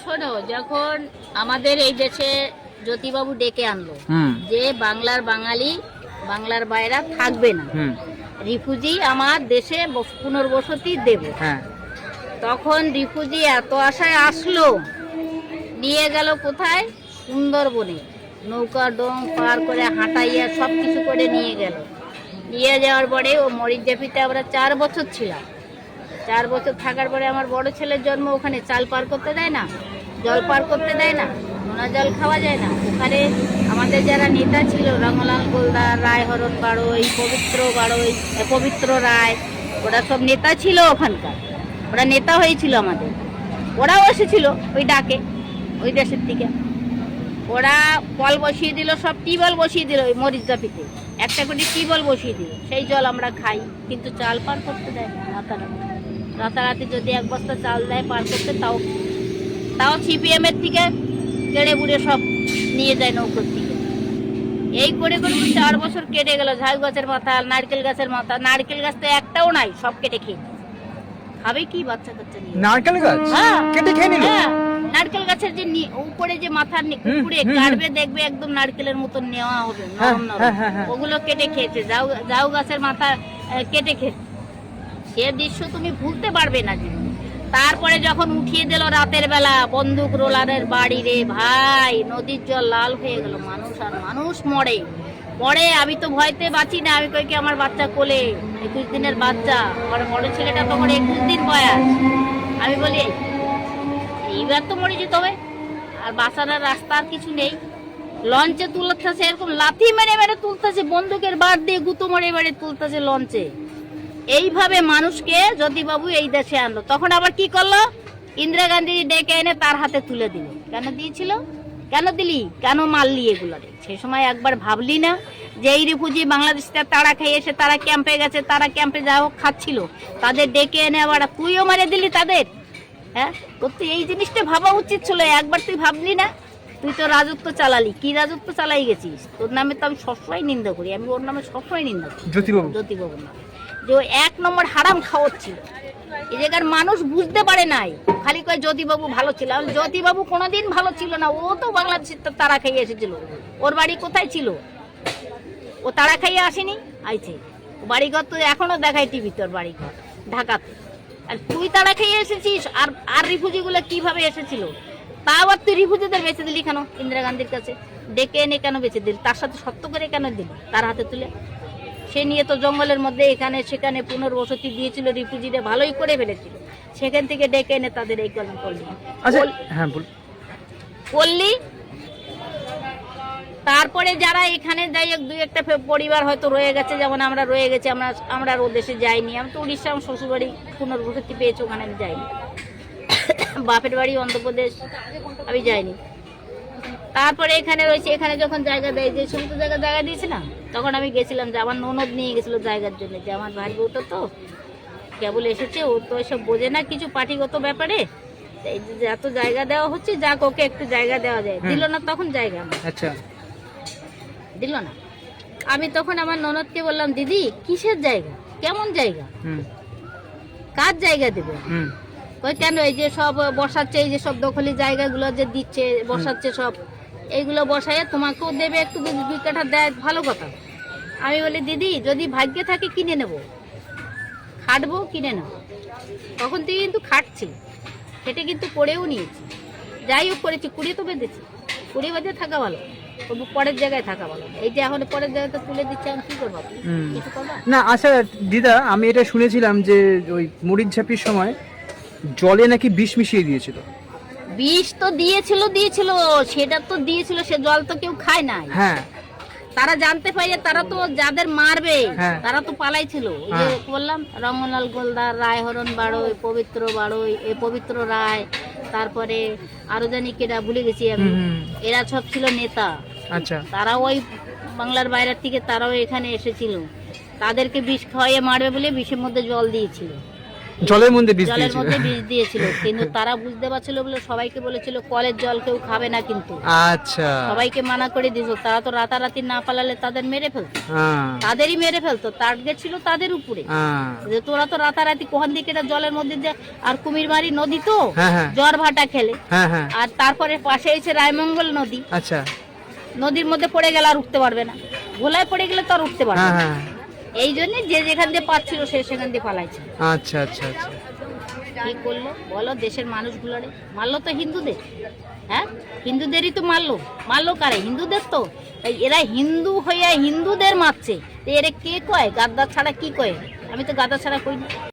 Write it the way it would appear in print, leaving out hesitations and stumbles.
শোনো, যখন আমাদের এই দেশে জ্যোতিবাবু ডেকে আনলো যে বাংলার বাঙালি বাংলার বাইরা থাকবে না, রিফিউজি আমার দেশে পুনর্বসতি দেবে, তখন রিফিউজি এত আশায় আসলো, নিয়ে গেল কোথায়? সুন্দরবনে নৌকা ডং পার করে হাঁটাইয়া সব কিছু করে নিয়ে গেল। নিয়ে যাওয়ার পরে ও মরিচঝাপিতে আমরা 4 বছর ছিলাম। 4 বছর থাকার পরে আমার বড় ছেলের জন্ম ওখানে। চাল পার করতে দেয় না, জল পার করতে দেয় না, নোনা জল খাওয়া যায় না। ওখানে আমাদের যারা নেতা ছিল, রঙ্গলাল গোলদার, রায় হরণ বাড়ই, পবিত্র রায়, ওরা সব নেতা ছিল ওখানকার। ওরা নেতা হয়েছিল আমাদের। ওরাও এসেছিল ওই ডাকে, ওই দেশের থেকে। ওরা কল বসিয়ে দিল, সব টিউবওয়েল বসিয়ে দিল ওই মরিচঝাপিতে, একটা করে টিউবওয়েল বসিয়ে দিল। সেই জল আমরা খাই, কিন্তু চাল পার করতে দেয় না। রাতারাতি যদি 1 বস্তা চাল দেয় পার করতে, তাও সিপিএমের থেকে কেড়ে বুড়ে সব নিয়ে যায় নৌকোর থেকে। এই করে করে 4 বছর কেটে গেল। ঝাউ গাছের মাথা, নারকেল গাছের মাথা, নারকেল গাছ তো একটাও নাই, সব কেটে খেয়ে খাবে কি বাচ্চা কাচ্চা নিয়ে? নারকেল গাছ কেটে খেয়ে নিল? নারকেল গাছের যে উপরে যে মাথার উপরে কাটবে, দেখবে একদম নারকেলের মতো নেওয়া হবে নরম নরম, ওগুলো কেটে খেয়েছে। ঝাউ গাছের মাথা কেটে খেয়েছে। সে দৃশ্য তুমি ভুলতে পারবে না জীবনে। তারপরে যখন উঠিয়ে দিল রাতের বেলা বন্দুক রোলারের বাড়ি, রে ভাই, নদীর জল লাল হয়ে গেল। মানুষ আর মানুষ মরে। আমি তো ভয়তে বাঁচি না। আমি কই কি আমার বাচ্চা কোলে, 21 দিনের বাচ্চা, আমার বড় ছেলেটা তো 21 দিন বয়স। আমি বলি এইবার তো মরে যেতে হবে, আর বাঁচানোর রাস্তা আর কিছু নেই। লঞ্চে তুলতেছে, এরকম লাথি মেরে মেরে তুলতেছে, বন্দুকের বার দিয়ে গুঁতো মেরে মেরে তুলতেছে লঞ্চে। এইভাবে মানুষকে জ্যোতিবাবু এই দেশে আনলো। তখন আবার কি করলো? ইন্দিরা গান্ধী ডেকে এনে তার হাতে তুলে দিল। কেন দিয়েছিল? কেন দিলি? কেন মারলি এগুলো? সেই সময় একবার ভাবলি না যে এই রিফিউজি বাংলাদেশটা তারা খেয়ে এসে তারা ক্যাম্পে গেছে, তারা ক্যাম্পে যা হোক খাচ্ছিল, তাদের ডেকে এনে আবার তুইও মারে দিলি তাদের? হ্যাঁ, তোর তো এই জিনিসটা ভাবা উচিত ছিল। একবার তুই ভাবলি না? তুই তো রাজত্ব চালালি। কি রাজত্ব চালাই গেছিস? তোর নামে তো আমি সবসময় নিন্দা করি। আমি ওর নামে সবসময় নিন্দা করি, জ্যোতিবাবুর নামে। যে 1 নম্বর হারাম খাওয়াচ্ছিল। এই জায়গার মানুষ বুঝতে পারে নাই, খালি কয় জ্যোতিবাবু ভালো ছিল। জ্যোতিবাবু কোনোদিন ভালো ছিল না। ও তো বাংলাদেশের তারা খাইয়ে এসেছিল। ওর বাড়ি কোথায় ছিল? ও তারা খাইয়ে আসেনি, আইছে। বাড়িঘর তো এখনো দেখায় টিভি, তোর বাড়িঘর ঢাকাতে। আর তুই তারা খেয়ে এসেছিস। আর রিফিউজিগুলো কিভাবে এসেছিল? তাও আর তুই রিফিউজিদের বেঁচে দিলি কেন? ইন্দিরা গান্ধীর কাছে ডেকে এনে কেন বেঁচে দিলি? তার সাথে সত্য করে কেন দিলি তার হাতে তুলে? সে নিয়ে তো জঙ্গলের মধ্যে এখানে সেখানে পুনর্বসতি দিয়েছিল, রিফিউজিরা ভালোই করে ফেলেছিল। সেখান থেকে ডেকে এনে তাদের এই কারণ করলি। করলি। তারপরে যারা এখানে যাই, 2-1টা পরিবার হয়তো রয়ে গেছে, যেমন আমরা রয়ে গেছি। আমরা ও দেশে যাইনি। আমি তো উড়িষ্যা, আমার শ্বশুরবাড়ি পুনর্বসতি পেয়েছি, ওখানে আমি যাইনি। বাপের বাড়ি অন্ধ্রপ্রদেশ, আমি যাইনি। তারপরে এখানে রয়েছে, এখানে যখন জায়গা দেয়, যে সমস্ত জায়গা দিয়েছে না, তখন আমি গেছিলাম। যে আমার ননদ নিয়ে গেছিল জায়গার জন্য, যে আমার ভাই বউটা তো কেবল এসেছে, ও তো এসব বোঝে না কিছু পার্টিগত ব্যাপারে। এই যে এত জায়গা দেওয়া হচ্ছে, যাক ওকে একটু জায়গা দেওয়া যায়। দিল না তখন জায়গা, আচ্ছা দিল না। আমি তখন আমার ননদকে বললাম, দিদি কিসের জায়গা, কেমন জায়গা, কার জায়গা দেবে? ওই কেন এই যে সব বসাচ্ছে, এই যে সব দখলি জায়গাগুলো যে দিচ্ছে, বসাচ্ছে সব, এইগুলো বসাইয়া তোমাকেও দেবে, একটু 2 কাঠা দেয়, ভালো কথা। আমি বলি, দিদি যদি ভাগ্যে থাকে কিনে নেব, খাটবো, কিনে নেব। তখন তুই কিন্তু খাটছি, খেটে কিন্তু পড়েও নিয়েছি, যাই হোক করেছি, কুড়িয়ে তো বেঁধেছি। কুড়ি বেঁধে থাকা ভালো, তবু পরের জায়গায় থাকা ভালো। এই যে এখন পরের জায়গায় তো তুলে দিচ্ছে, আমি কি করবো? কিছু করবো না। আচ্ছা দিদা, আমি এটা শুনেছিলাম যে ওই মরিচঝাপির সময় জলে নাকি বিষ মিশিয়ে দিয়েছিল। বিষ তো দিয়েছিল, সেটা তো দিয়েছিল। সে জল তো কেউ খায় নাই। হ্যাঁ, তারা জানতে পারে, তারা তো যাদের মারবে তারা তো পালাইছিল। এই যে বললাম, রঙ্গলাল গোলদার, রায় হরণ বাড়ই, পবিত্র রায়, তারপরে আরো জানি কেটা ভুলে গেছি আমি। এরা সব ছিল নেতা। আচ্ছা, তারা ওই বাংলার বাইরের থেকে তারাও এখানে এসেছিল। তাদেরকে বিষ খাওয়াইয়ে মারবে বলে বিষের মধ্যে জল দিয়েছিল। জলের মধ্যে বিষ জলের দিয়েছিল মধ্যে বিষ দিয়েছিল, কিন্তু তারা বুঝতে পারছিল বলে সবাইকে বলেছিল কলের জল কেউ খাবে না, কিন্তু আচ্ছা সবাইকে মানা করে দিয়েছিল। তারা তো রাতারাতি না পালালে তাদের মেরে ফেলতো, হ্যাঁ তাদেরই মেরে ফেলতো, টার্গেট ছিল তাদের উপরে। হ্যাঁ যে তোরা তো রাতারাতি কোহান দিকে এটা জলের মধ্যে যে, আর কুমিরমারি নদী তো হ্যাঁ হ্যাঁ জ্বর ভাটা খেলে, হ্যাঁ হ্যাঁ আর তারপরে পাশে এসে রায়মঙ্গল নদী, আচ্ছা নদীর মধ্যে পড়ে গেলে আর উঠতে পারবে না, ভোলায় পড়ে গেলে তো আর উঠতে পারবে হ্যাঁ না। হ্যাঁ এই জন্য যে যেখান দিয়ে পাচ্ছিল সে সেখান দিয়ে পালাইছে। আচ্ছা আচ্ছা আচ্ছা কি করলো বলো, দেশের মানুষগুলোরে মারলো তো হিন্দুদের, হ্যাঁ হিন্দুদেরই তো মারলো, মারলো কারে, হিন্দুদের তো। তাই এরা হিন্দু হইয়া হিন্দুদের মারছে, তো এরা কে কয় গাদ্দার ছাড়া কি কয়? আমি তো গাদ্দার ছাড়া কই না।